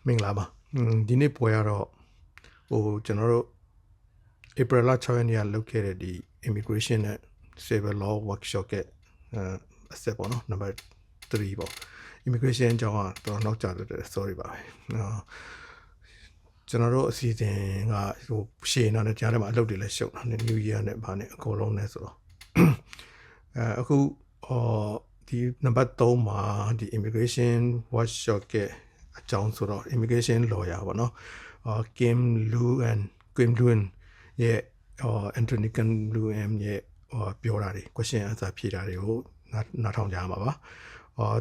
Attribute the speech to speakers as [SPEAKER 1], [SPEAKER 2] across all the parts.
[SPEAKER 1] မင်္ဂလာပါဒီနေ့ပွဲကတော့ကျွန်တော်တို့ April 6 ရက်နေ့ကလုပ်ခဲ့တဲ့ဒီ immigration နဲ့ civil law workshop ရဲ့အဆက်ပေါ့နော် number 3ပေါ့ immigration အကြောင်းကတော့နောက်ကျတော့ sorry ပါပဲကျွန်တော်တို့အစီအစဉ်ကရှေ့နောက်နဲ့ကြားထဲမှာအလုပ်တွေလည်းရှုပ်တာ new year နဲ့ဗာနဲ့အကုန်လုံးနဲ့ဆိုတော့အခုဒီ number 3မှာဒီ immigration workshop ရဲ့အကြောင်းဆိုတော့ immigration lawyer ပေါ့နော်Kim Luan ရဲ့ Anthony Kim Luan ရဲ့ပြောတာတွေ question answer ဖြေတာတွေကိုနားထောင်ကြရမှာပါ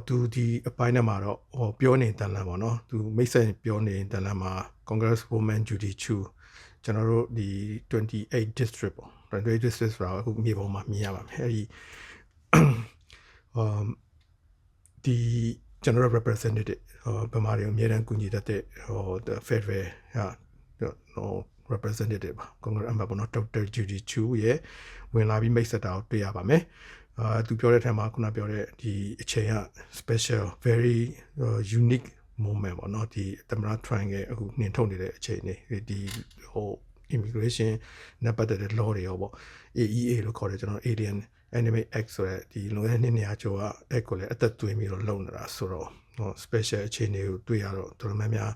[SPEAKER 1] သူဒီအပိုင်းနဲ့မှာတော့ပြောနေတဲ့လမ်းပေါ့နော်သူမိတ်ဆက်ပြောနေတဲ့လမ်းမှာ Congresswoman Judy Chu ကျွန်တော်တို့ဒီ28 district ပေါ့28 district ဆိုတာအခုမြေပုံမှာမြင်ရပါမယ်အဲဒီဒီကျွန်တော်တို့ representative ဗမာတွေအများအားကူညီတတ်တဲ့the federal representative ပါ Congress အမတ်ပေါ့နော် Dr. Judy Chu ရဲ့ဝင်လာပြီးမိတ်ဆက်တာကိုတွေ့ရပါမယ်သူပြောတဲ့ထက်မှာခုနပြောတဲ့ဒီအချိန်က special very unique moment ပေါ့နော်ဒီသမရ triangle အခုနှင်ထုတ်နေတဲ့အချိန်နေဒီimmigration နဲ့ပတ်သက်တဲ့ law တွေရောပေါ့ AEA လို့ခေါ်တယ်ကျွန်တော် Alien Enemy Act ဆိုတဲ့ဒီလွန်ခဲ့တဲ့နှစ်ကျော်က act ကိုလည်းအသက်သွင်းပြီးတော့လုပ်နေတာဆိုတော့special အခြေအနေကိုတွေ့ရတော့တော်တော်များများ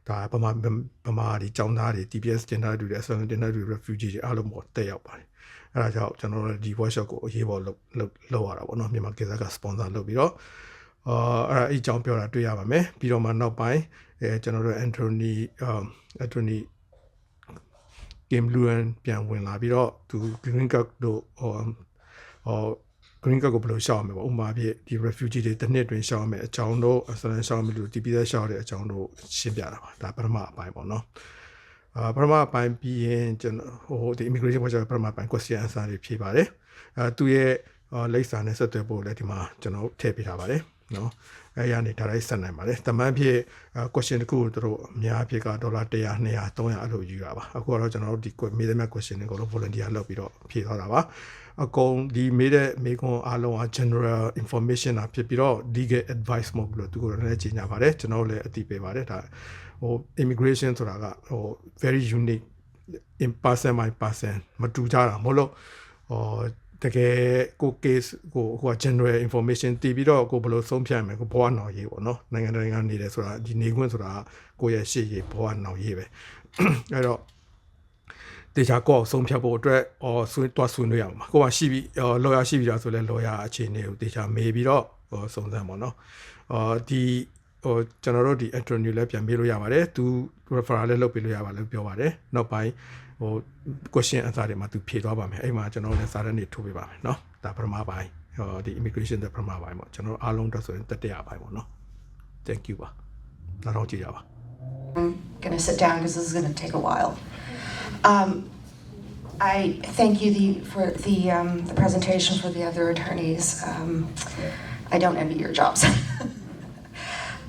[SPEAKER 1] ဒါပမာဒီចောင်းသားတွေ TPS တင်ထားတူတယ် asylum တင်ထားတူ refugee တွေအားလုံးပေါ်တက်ရောက်ပါတယ်အဲဒါကြောင့်ကျွန်တော်တို့ဒီ workshop ကိုအရေးပေါ်လုပ်ရတာပေါ့နော်မြန်မာကိစ္စက sponsor လုပ်ပြီးတော့အဲ့အကြောင်းပြောတာတွေ့ရပါမယ်ပြီးတော့မှနောက်ပိုင်းကျွန်တော်တို့ Anthony Kim Luan ပြန်ဝင်လာပြီးတော့သူ green card တို့green card ကိုဘယ်လိုရှောက်ရမလဲပေါ့ဥပမာဖြစ်ဒီ refugee တွေတစ်နှစ်တွင်ရှောက်ရမယ်အကြောင်းတို့ asylum ရှောက်မယ်လို့ TPS ရှောက်တဲ့အကြောင်းတို့ရှင်းပြတာပါဒါပထမအပိုင်းပေါ့နော်ပထမအပိုင်းပြီးရင်ကျွန်တော်ဒီ immigration ကိုပထမအပိုင်း question answer တွေဖြေပါတယ်သူရဲ့လိပ်စာနဲ့ဆက်သွယ်ဖို့လည်းဒီမှာကျွန်တော်ထည့်ပေးထားပါတယ်နော်အဲရနေဒါလိုက်ဆက်နိုင်ပါတယ်တမန်ဖြစ် question တခုကိုတို့အများအဖြစ်က$100 200 300အဲ့လိုယူရပါအခုတော့ကျွန်တော်တို့ဒီမေးတဲ့ question တွေကိုတော့ volunteer လုပ်ပြီးတော့ဖြေသွားတာပါအကုန်ဒီမေးတဲ့မေးခွန်းအားလုံးက general information တာဖြစ်ပြီးတော့ legal advice မဟုတ်ဘူးလို့သူကလည်းကြီးညာပါတယ်ကျွန်တော်လည်းအသိပေးပါတယ်ဒါimmigration ဆိုတာကvery unique in person by person မတူကြတာမဟုတ်လို့တကယ်ကို case ကို general information တည်ပြီးတော့ကိုဘယ်လိုဆုံးဖြတ်မယ်ကိုဘဝနောင်ရေးပေါ့နော်နိုင်ငံတိုင်းကနေတယ်ဆိုတာဒီနေခွင့်ဆိုတာကိုရဲ့ရှေ့ရေးဘဝနောင်ရေးပဲအဲ့တော့တေချာကိုဆုံးဖြတ်ဖို့အတွက်ဆွေးနွေးရမှာကိုကရှိပြီးlawyer ရှိပြီးသားဆိုလဲ lawyer အခြေအနေကိုတေချာမေးပြီးတော့စုံစမ်းပါနော်ဒီကျွန်တော်တို့ဒီ attorney လည်းပြန်မေးလို့ရပါတယ်သူ referral လည်းလုပ်ပေးလို့ရပါလို့ပြောပါတယ်နောက်ပိုင်းquestion answer တွေမှာသူဖြေသွားပါမယ်အဲ့မှာကျွန်တော်လည်းစာရင်းတွေထုတ်ပေးပါမယ်เนาะဒါပထမပိုင်းဒီ immigration တဲ့ပထမပိုင်းပေါ့ကျွန်တော်အားလုံးတော့ဆိုရင်တတိယပိုင်းပေါ့เนาะ thank you ပါနောက်တော့ကြည့်ရပါ
[SPEAKER 2] I'm going to sit down because this is going to take a while. I thank you for the presentation for the other attorneys. I don't envy your jobs.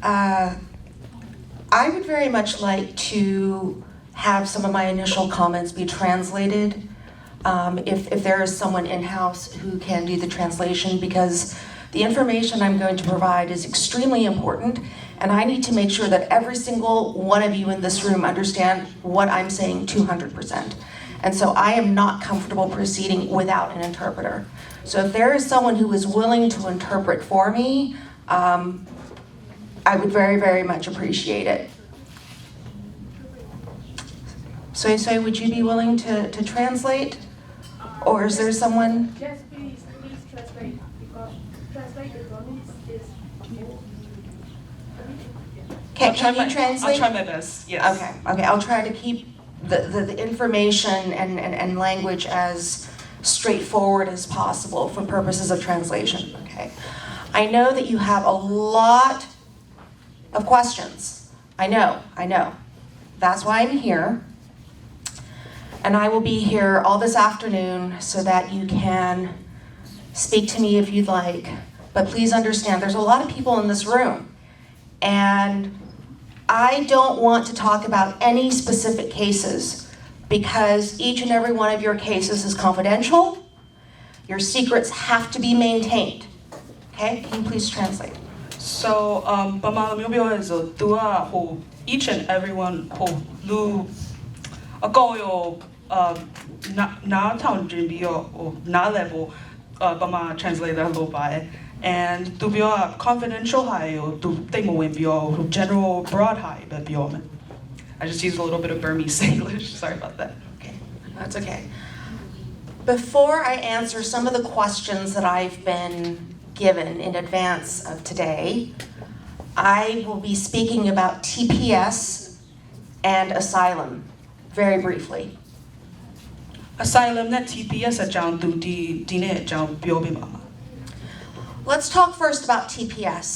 [SPEAKER 2] I would very much like to have some of my initial comments be translated if there is someone in-house who can do the translation because the information I'm going to provide is extremely important and I need to make sure that every single one of you in this room understand what I'm saying 200%. And so I am not comfortable proceeding without an interpreter. So if there is someone who is willing to interpret for me, I would very, very much appreciate it. So would you be willing to translate? Or is there someone?
[SPEAKER 3] Yes, please translate because translated is
[SPEAKER 2] Can you translate?
[SPEAKER 4] I'll try my best, yes.
[SPEAKER 2] Okay, I'll try to keep the information and language as straightforward as possible for purposes of translation, okay? I know that you have a lot of questions. I know. That's why I'm here. And I will be here all this afternoon so that you can speak to me if you'd like. But please understand, there's a lot of people in this room. And I don't want to talk about any specific cases because each and every one of your cases is confidential. Your secrets have to be maintained. Okay, can you please translate?
[SPEAKER 4] So ဗမာလိုမျိုးပြောရဲဆို तू ကဟို each and everyone ဟိုလူအကောင်ရောနားထောင်ကြည့်ပြီးတော့ဟိုနားလည်ဖို့ဗမာ translator လုပ်ပါတယ် and သူပြော confidential ဟာကို तू တိတ်မဝင်ပြော general broad ဟာပဲပြောမယ် I just used a little bit of Burmese English. Sorry about that.
[SPEAKER 2] Okay, that's okay. Before I answer some of the questions that I've been given in advance of today, I will be speaking about TPS and asylum very briefly.
[SPEAKER 4] Asylum နဲ့ TPS အကြောင်းသူဒီနေ့အကြောင်းပြောပြပါမှာ
[SPEAKER 2] Let's talk first about TPS.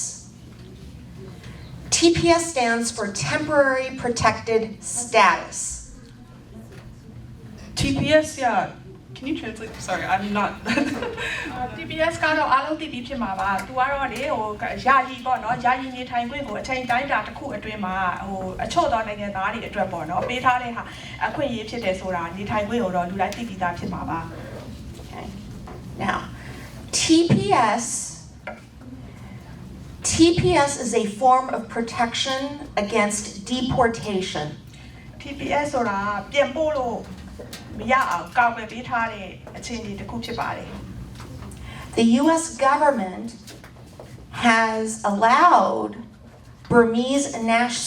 [SPEAKER 2] TPS stands for Temporary Protected Status.
[SPEAKER 4] TPS yeah can you translate sorry I'm not
[SPEAKER 5] TPS ကတော့အားလုံးသိပြီးဖြစ်မှာပါ။ तू ကတော့လေဟိုယာယီပေါ့နော်။ယာယီနေထိုင်ခွင့်ကိုအချိန်တိုင်းတာတစ်ခုအတွင်းမှာဟိုအချို့သောနိုင်ငံသားတွေအတွက်ပေါ့နော်။ပေးထားတဲ့ဟာအခွင့်အရေးဖြစ်တယ်ဆိုတာနေထိုင်ခွင့်ကိုတော့လူတိုင်းသိပြီးသားဖြစ်မှာပါ။
[SPEAKER 2] Okay. Now, TPS is a form of protection against deportation.
[SPEAKER 5] TPS ဆိုတာပြန်ပို့လို့မရအောင်ကာကွယ်ပေးထားတဲ့အခြေအနေတစ်ခုဖြစ်ပါတယ်
[SPEAKER 2] The US government has allowed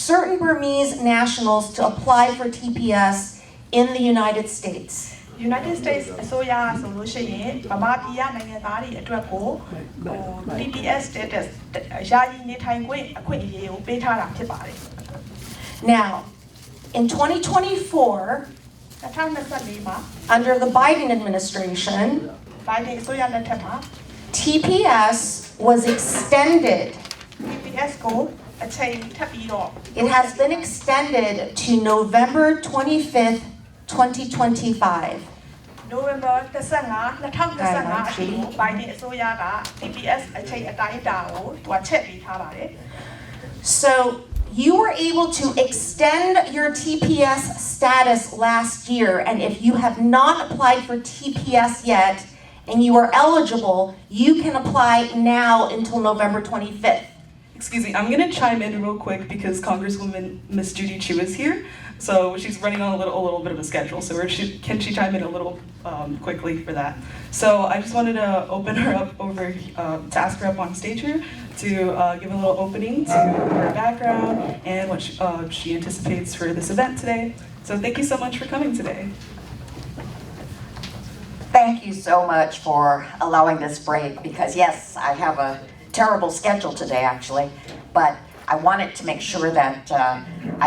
[SPEAKER 2] certain Burmese nationals to apply for TPS in the United States.
[SPEAKER 5] United States အစိုးရဆိုလို့ရှိရင်ဗမာပြည်ကနိုင်ငံသားတွေအတွက်ကိုဟို TPS status ယာယီနေထိုင်ခွင့်အခွင့်အရေးကိုပေးထားတာဖြစ်ပါတယ်
[SPEAKER 2] Now, in 2024,
[SPEAKER 5] 2024မှာ
[SPEAKER 2] under the Biden administration,
[SPEAKER 5] Biden အစိုးရလက်ထက်မှာ
[SPEAKER 2] TPS was extended.
[SPEAKER 5] TPS ကိုအချိန်ထပ်ပြီးတော့
[SPEAKER 2] It has been extended to November 25th, 2025.
[SPEAKER 5] November 25 2025အထိကို Biden အစိုးရက TPS အချိန်အတိုင်းအတာကိုသူကချက်ပေးထားပါတယ်
[SPEAKER 2] So you were able to extend your TPS status last year, and if you have not applied for TPS yet and you are eligible, you can apply now until November 25th.
[SPEAKER 4] Excuse me, I'm gonna chime in real quick because Congresswoman Miss Judy Chu is here. So she's running on a little bit of a schedule. So can she chime in a little quickly for that? So I just wanted to open her up over to ask her up on stage here to give a little opening to her background and what she anticipates for this event today. So thank you so much for coming today.
[SPEAKER 6] Thank you so much for allowing this break because yes, I have a terrible schedule today actually, but I wanted to make sure that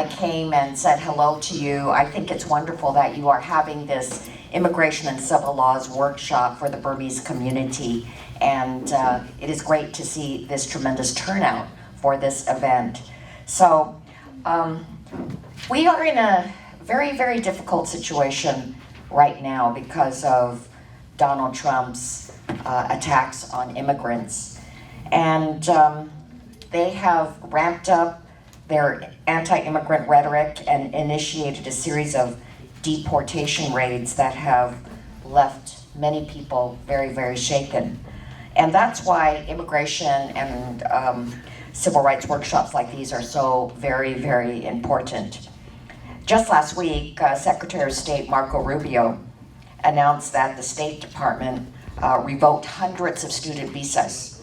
[SPEAKER 6] I came and said hello to you. I think it's wonderful that you are having this immigration and civil laws workshop for the Burmese community, and it is great to see this tremendous turnout for this event. So we are in a very, very difficult situation right now because of Donald Trump's attacks on immigrants. And they have ramped up their anti-immigrant rhetoric and initiated a series of deportation raids that have left many people very, very shaken. And that's why immigration and civil rights workshops like these are so very, very important. Just last week, Secretary of State Marco Rubio announced that the State Department revoked hundreds of student visas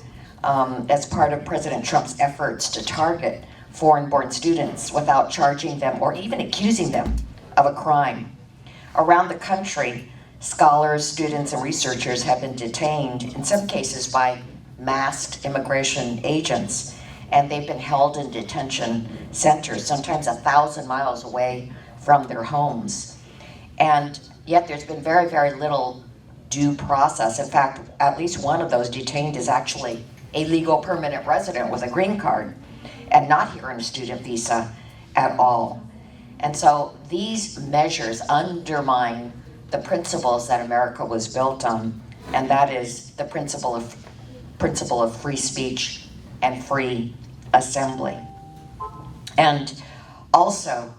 [SPEAKER 6] as part of President Trump's efforts to target foreign-born students without charging them or even accusing them of a crime. Around the country, scholars, students, and researchers have been detained, in some cases by masked immigration agents, and they've been held in detention centers, sometimes 1,000 miles away from their homes. And yet there's been very, very little due process. In fact, at least one of those detained is actually a legal permanent resident with a green card and not here on a student visa at all. And so these measures undermine the principles that America was built on, and that is the principle of free speech and free assembly. And also,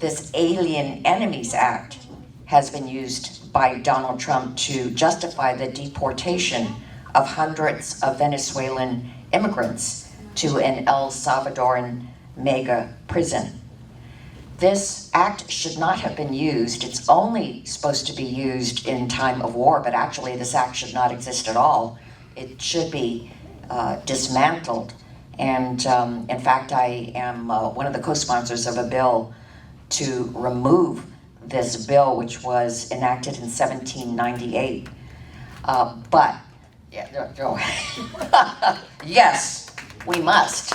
[SPEAKER 6] this Alien Enemies Act has been used by Donald Trump to justify the deportation of hundreds of Venezuelan immigrants to an El Salvadoran mega prison. This act should not have been used. It's only supposed to be used in time of war, but actually this act should not exist at all. It should be dismantled. And in fact, I am one of the co-sponsors of a bill to remove this bill, which was enacted in 1798. But, yeah, no. Yes, we must.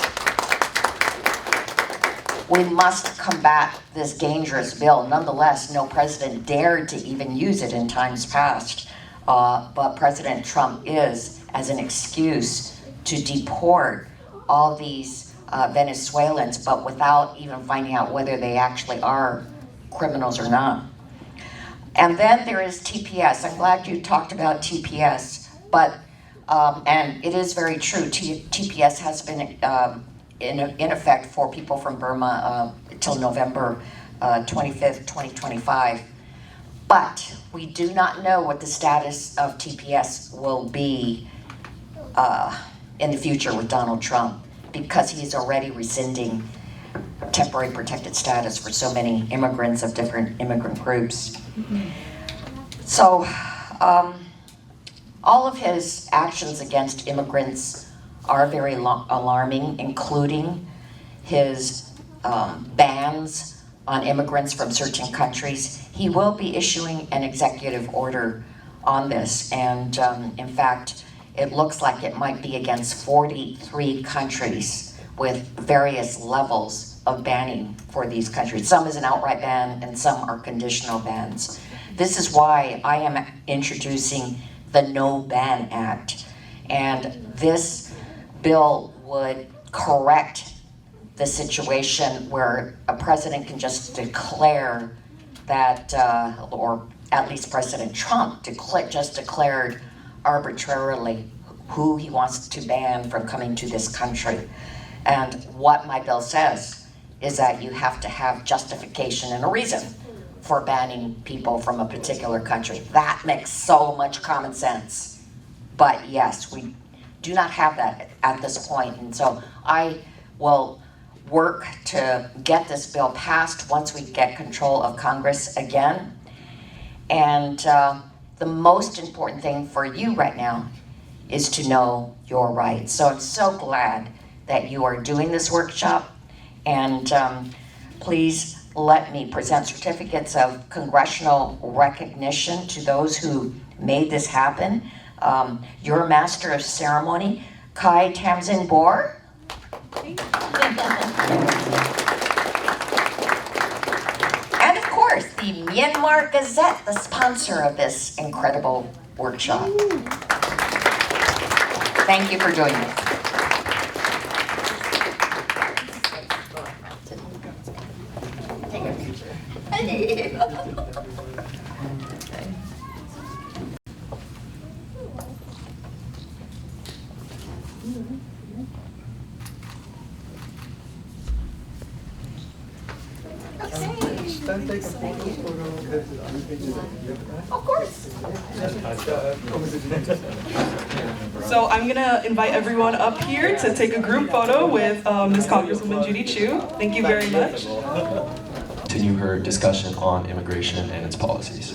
[SPEAKER 6] We must combat this dangerous bill. Nonetheless, no president dared to even use it in times past. But President Trump is, as an excuse to deport all these Venezuelans, but without even finding out whether they actually are criminals or not. And then there is TPS. I'm glad you talked about TPS, but, and it is very true, TPS has been in effect for people from Burma till November 25th, 2025. But we do not know what the status of TPS will be in the future with Donald Trump, because he's already rescinding temporary protected status for so many immigrants of different immigrant groups. So all of his actions against immigrants are very alarming, including his bans on immigrants from certain countries. He will be issuing an executive order on this, and in fact, it looks like it might be against 43 countries with various levels of banning for these countries. Some is an outright ban and some are conditional bans. This is why I am introducing the No Ban Act. And this bill would correct the situation where a president can just declare that, or at least President Trump just declared arbitrarily who he wants to ban from coming to this country. And what my bill says is that you have to have justification and a reason for banning people from a particular country. That makes so much common sense. But yes, we do not have that at this point. And so I will work to get this bill passed once we get control of Congress again. And the most important thing for you right now is to know your rights. So I'm so glad that you are doing this workshop, and please let me present certificates of congressional recognition to those who made this happen. Your Master of Ceremony, Kai Tamsin Bor. And of course, the Myanmar Gazette, the sponsor of this incredible workshop. Thank you for doing this. Take a picture. Of course.
[SPEAKER 4] So I'm gonna invite everyone up here to take a group photo with Ms. Congresswoman Judy Chu. Thank you very much.
[SPEAKER 7] Continue her discussion on immigration and its policies.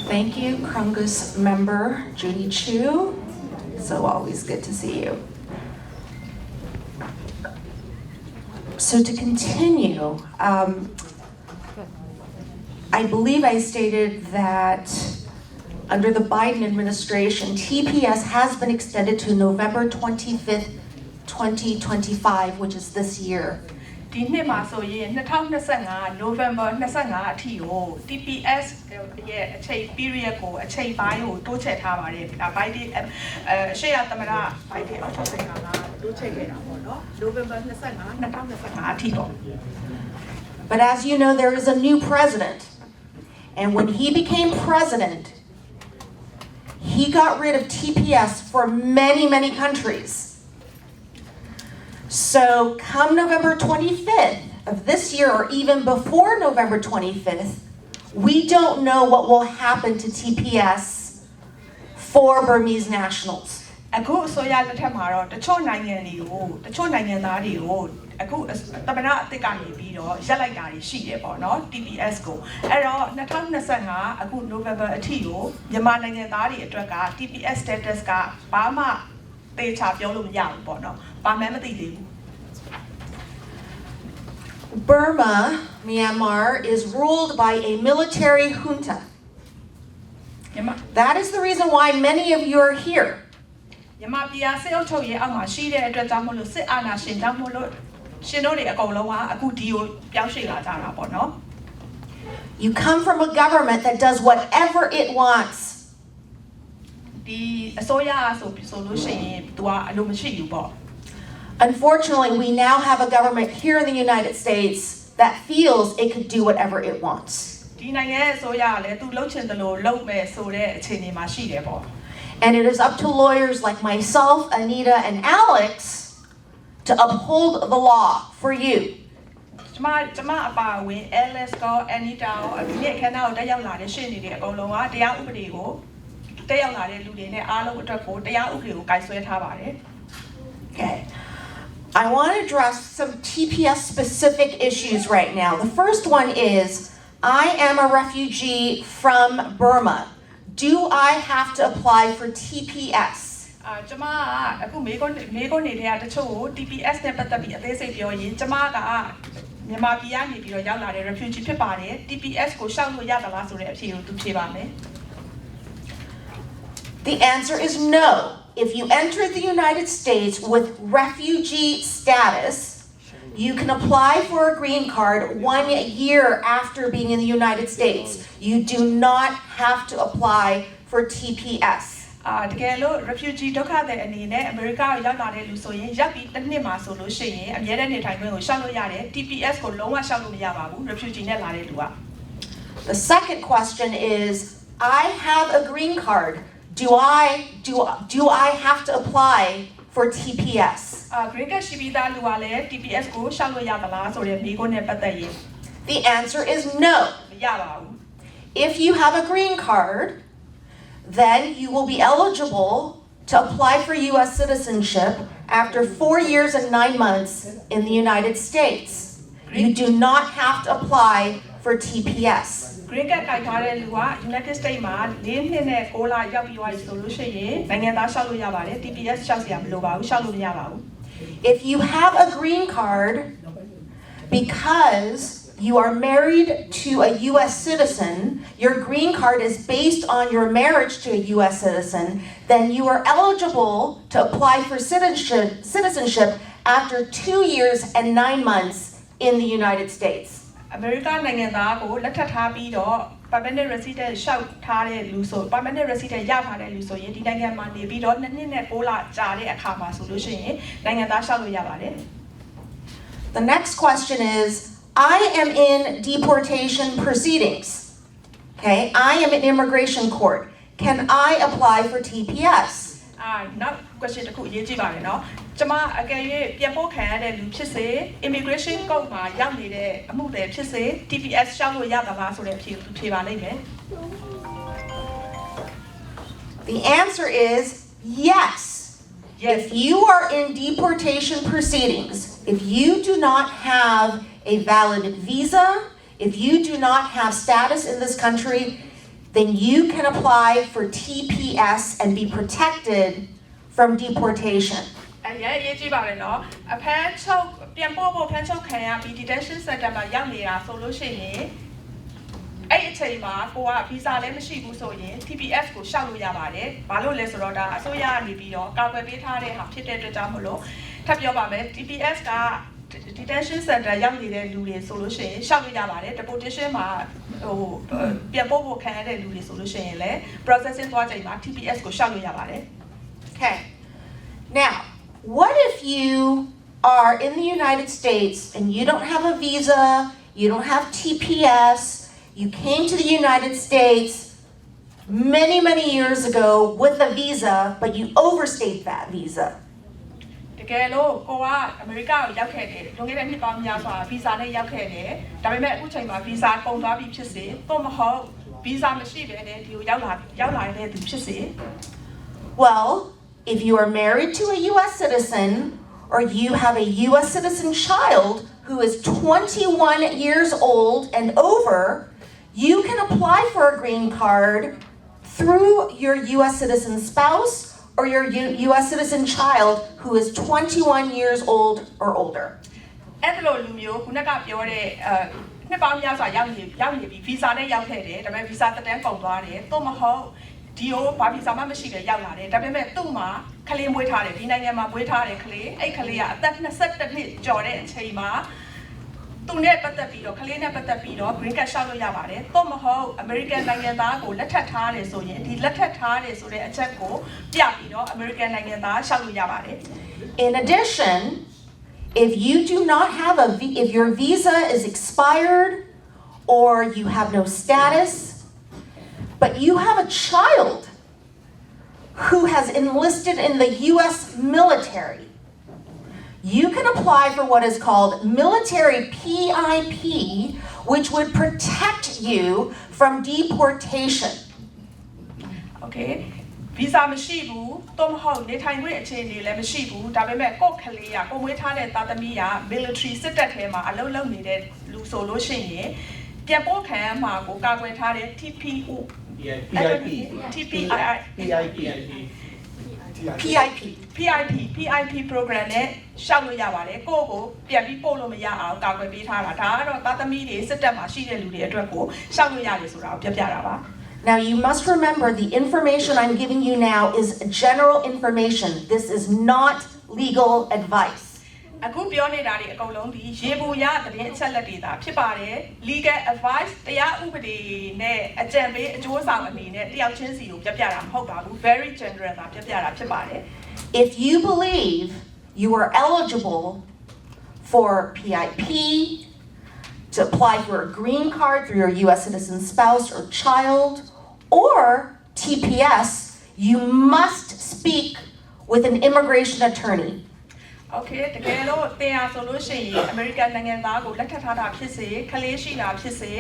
[SPEAKER 2] Thank you, Congress member Judy Chu. So always good to see you. So to continue, I believe I stated that under the Biden administration, TPS has been extended to November 25th, 2025, which is this year.
[SPEAKER 5] ဒီနှစ်မှာဆိုရင်2025 November 25အထိကို TPS ရဲ့အချိန် period ကိုအချိန်ပိုင်းကိုတိုးချဲ့ထားပါတယ်။ဒါ Biden ရှေ့ရသမ္မတ Biden အောက်ချုပ်ဆိုင်ကတိုးချဲ့ခဲ့တာပေါ့နော်။ November 25 2025အထိတော့
[SPEAKER 2] But as you know, there is a new president. And when he became president, he got rid of TPS for many, many countries. So come November 25th of this year, or even before November 25th, we don't know what will happen to TPS for Burmese nationals.
[SPEAKER 5] အခုအစိုးရလက်ထက်မှာတော့တချို့နိုင်ငံသားတွေကိုအခုတမနာအစ်စ်ကနေပြီးတော့ရက်လိုက်တာတွေရှိတယ်ပေါ့နော် TPS ကိုအဲ့တော့2025အခု November အထိကိုမြန်မာနိုင်ငံသားတွေအတွက်က TPS status ကဘာမှသေချာပြောလို့မရဘူးပေါ့နော်ဘာမှမသိသေးဘူး
[SPEAKER 2] Burma, Myanmar, is ruled by a military junta.
[SPEAKER 5] မြန်မာ
[SPEAKER 2] That is the reason why many of you are here.
[SPEAKER 5] မြန်မာပြည်ကစစ်အုပ်ချုပ်ရေးအောက်မှာရှိတဲ့အတွက်ကြောင့်မလို့စစ်အာဏာရှင်ကြောင့်မလို့ရှင်တို့တွေအကုန်လုံးကအခုဒီကိုပြောင်းရွှေ့လာကြတာပေါ့နော်
[SPEAKER 2] You come from a government that does whatever it wants.
[SPEAKER 5] ဒီအစိုးရဆိုလို့ရှိရင်သူကအလိုမရှိဘူးပေါ့
[SPEAKER 2] Unfortunately, we now have a government here in the United States that feels it could do whatever it wants.
[SPEAKER 5] ဒီနိုင်ငံရဲ့အစိုးရကလည်းသူလှုပ်ချင်တယ်လို့လှုပ်မယ်ဆိုတဲ့အခြေအနေမှာရှိတယ်ပေါ့
[SPEAKER 2] And it is up to lawyers like myself, Anita, and Alex to uphold the law for you.
[SPEAKER 5] ကျမအပါဝင် Alice ကော Anita ကောဒီနေ့ခဏကိုတက်ရောက်လာတဲ့ရှင်းနေတဲ့အကုန်လုံးကတရားဥပဒေကိုတက်ရောက်လာတဲ့လူတွေနဲ့အားလုံးအတွက်ကိုတရားဥပဒေကိုကိုင်ဆွဲထားပါတယ်
[SPEAKER 2] Okay. I want to address some TPS specific issues right now. The first one is I am a refugee from Burma. Do I have to apply for TPS?
[SPEAKER 5] ကျမကအခုမေကွန်းနေတဲ့တချို့ကို TPS နဲ့ပတ်သက်ပြီးအသေးစိတ်ပြောရင်ကျမကမြန်မာပြည်ကနေပြီးတော့ရောက်လာတဲ့ refugee ဖြစ်ပါတယ် TPS ကိုရှောက်လို့ရသလားဆိုတဲ့အဖြေကိုသူဖြေပါမယ်
[SPEAKER 2] The answer is no. If you enter the United States with refugee status, you can apply for a green card 1 year after being in the United States. You do not have to apply for TPS.
[SPEAKER 5] တကယ်လို့ refugee ဒုက္ခသည်အနေနဲ့အမေရိကကိုရောက်လာတဲ့လူဆိုရင်ရပ်ပြီးတစ်နှစ်မှာဆိုလို့ရှိရင်အမြဲတမ်းနေထိုင်ခွင့်ကိုရှောက်လို့ရတယ် TPS ကိုလုံးဝရှောက်လို့မရပါဘူး refugee နဲ့လာတဲ့လူက
[SPEAKER 2] The second question is, I have a green card. Do I have to apply for TPS?
[SPEAKER 5] green card ရှိပြီးသားလူကလည်း TPS ကိုရှောက်လို့ရသလားဆိုတဲ့မိကုန်းနဲ့ပတ်သက်ရင်
[SPEAKER 2] The answer is no.
[SPEAKER 5] မရပါဘူး
[SPEAKER 2] If you have a green card, then you will be eligible to apply for U.S. citizenship after 4 years and 9 months in the United States. You do not have to apply for TPS.
[SPEAKER 5] green card ကိုင်ထားတဲ့လူက United States မှာ4နှစ်နဲ့6လရောက်ပြီးသွားပြီဆိုလို့ရှိရင်နိုင်ငံသားရှောက်လို့ရပါတယ် TPS ရှောက်စရာမလိုပါဘူးရှောက်လို့မရပါဘူး
[SPEAKER 2] If you have a green card because you are married to a U.S. citizen, your green card is based on your marriage to a U.S. citizen, then you are eligible to apply for citizenship after 2 years and 9 months in the United States.
[SPEAKER 5] အမေရိကန်နိုင်ငံသားကိုလက်ထပ်ထားပြီးတော့ permanent resident ရှောက်ထားတဲ့လူဆို permanent resident ရထားတဲ့လူဆိုရင်ဒီနိုင်ငံမှာနေပြီးတော့2နှစ်နဲ့6လကြာတဲ့အခါမှာဆိုလို့ရှိရင်နိုင်ငံသားရှောက်လို့ရပါတယ်
[SPEAKER 2] The next question is, I am in deportation proceedings. Okay, I am in immigration court. Can I apply for TPS?
[SPEAKER 5] နောက် question တစ်ခုအရေးကြီးပါတယ်เนาะကျမအကယ်၍ပြန်ပို့ခံရတဲ့လူဖြစ်စေ immigration court မှာရောက်နေတဲ့အမှုတွေဖြစ်စေ TPS ရှောက်လို့ရသလားဆိုတဲ့အဖြေကိုသူဖြေပါလိမ့်မယ်
[SPEAKER 2] The answer is yes. If you are in deportation proceedings, if you do not have a valid visa, if you do not have status in this country, then you can apply for TPS and be protected from deportation.
[SPEAKER 5] အရေးကြီးပါတယ်เนาะအဖမ်းချုပ်ပြန်ပို့ဖို့ဖမ်းချုပ်ခံရပြီး detention center မှာရောက်နေတာဆိုလို့ရှိရင်အဲ့အချိန်မှာကိုက visa လည်းမရှိဘူးဆိုရင် TPS ကိုရှောက်လို့ရပါတယ်ဘာလို့လဲဆိုတော့ဒါအစိုးရကနေပြီးတော့ကာကွယ်ပေးထားတဲ့ဟာဖြစ်တဲ့အတွက်ကြောင့်မလို့ထပ်ပြောပါမယ် TPS က detention center ရောက်နေတဲ့လူတွေဆိုလို့ရှိရင်ရှောက်လို့ရပါတယ် deportation မှာဟိုပြန်ပို့ဖို့ခံရတဲ့လူတွေဆိုလို့ရှိရင်လည်း processing သွားချိန်မှာ TPS ကိုရှောက်လို့ရပါတယ်
[SPEAKER 2] Okay. Now, what if you are in the United States and you don't have a visa, you don't have TPS, you came to the United States many, many years ago with a visa, but you overstayed that visa?
[SPEAKER 5] တကယ်လို့ကိုကအမေရိကကိုရောက်ခဲ့တယ်လွန်ခဲ့တဲ့နှစ်ပေါင်းများစွာ visa နဲ့ရောက်ခဲ့တယ်ဒါပေမဲ့အခုချိန်မှာ visa ကုန်သွားပြီဖြစ်စေတော့မဟုတ် visa မရှိဘဲနဲ့ဒီကိုရောက်လာတဲ့သူဖြစ်စေ
[SPEAKER 2] Well, if you are married to a US citizen or you have a US citizen child who is 21 years old and over, you can apply for a green card through your US citizen spouse or your US citizen child who is 21 years old or older.
[SPEAKER 5] အဲ့လိုလူမျိုးခုနကပြောတဲ့နှစ်ပေါင်းများစွာရောက်နေပြီဗီဇာနဲ့ရောက်ခဲ့တယ်ဒါပေမဲ့ဗီဇာတက်တန်းကုန်သွားတယ်သို့မဟုတ်ဒီကိုဘာဗီဇာမှမရှိပဲရောက်လာတယ်ဒါပေမဲ့သူ့မှာကလေးမွေးထားတယ်ဒီနိုင်ငံမှာမွေးထားတယ်ကလေးအဲ့ကလေးကအသက်21နှစ်ကျော်တဲ့အချိန်မှာသူနဲ့ပတ်သက်ပြီးတော့ကလေးနဲ့ပတ်သက်ပြီးတော့ green card ရှောက်လို့ရပါတယ်သို့မဟုတ် American နိုင်ငံသားကိုလက်ထပ်ထားတယ်ဆိုရင်ဒီလက်ထပ်ထားတယ်ဆိုတဲ့အချက်ကိုပြပြီးတော့ American နိုင်ငံသားရှောက်လို့ရပါတယ်
[SPEAKER 2] In addition, if you do not have if your visa is expired or you have no status, but you have a child who has enlisted in the US military, you can apply for what is called military PIP, which would protect you from deportation.
[SPEAKER 5] Okay ဗီဇာမရှိဘူးသို့မဟုတ်နေထိုင်ခွင့်အခြေအနေလည်းမရှိဘူးဒါပေမဲ့ကိုယ့်ကလေးကကိုမွေးထားတဲ့သားသမီးက military စစ်တပ်ထဲမှာအလုပ်လုပ်နေတဲ့လူဆိုလို့ရှိရင်ပြန်ပို့ခံရမှာကိုကာကွယ်ထားတဲ့ TPO PIP program နဲ့ရှောက်လို့ရပါတယ်ကိုယ့်ကိုပြန်ပြီးပို့လို့မရအောင်ကာကွယ်ပေးထားတာဒါကတော့သားသမီးတွေစစ်တပ်မှာရှိတဲ့လူတွေအတွက်ကိုရှောက်လို့ရတယ်ဆိုတာကိုပြပြတာပါ
[SPEAKER 2] Now you must remember the information I'm giving you now is general information. This is not legal advice.
[SPEAKER 5] အခုပြောနေတာတွေအကုန်လုံးဒီရေပူရသတင်းအချက်လက်တွေသာဖြစ်ပါတယ် legal advice တရားဥပဒေနဲ့အကြံပေးအကျိုးဆောင်အနေနဲ့တယောက်ချင်းစီကိုပြပြတာမဟုတ်ပါဘူး very general သာပြပြတာဖြစ်ပါတယ်
[SPEAKER 2] If you believe you are eligible for PIP, to apply for a green card through your US citizen spouse or child, or TPS, you must speak with an immigration attorney.
[SPEAKER 5] Okay တကယ်လို့တင်ရဆိုလို့ရှိရင် American နိုင်ငံသားကိုလက်ထပ်ထားတာဖြစ်စေခလေးရှိတာဖြစ်စေ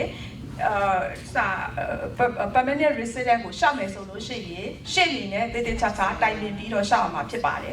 [SPEAKER 5] permanent resident ကိုရှောက်မယ်ဆိုလို့ရှိရင်ရှေ့နေနဲ့တေးသေးချာချာတိုင်ပင်ပြီးတော့ရှောက်အောင်မှာဖြစ်ပါတယ်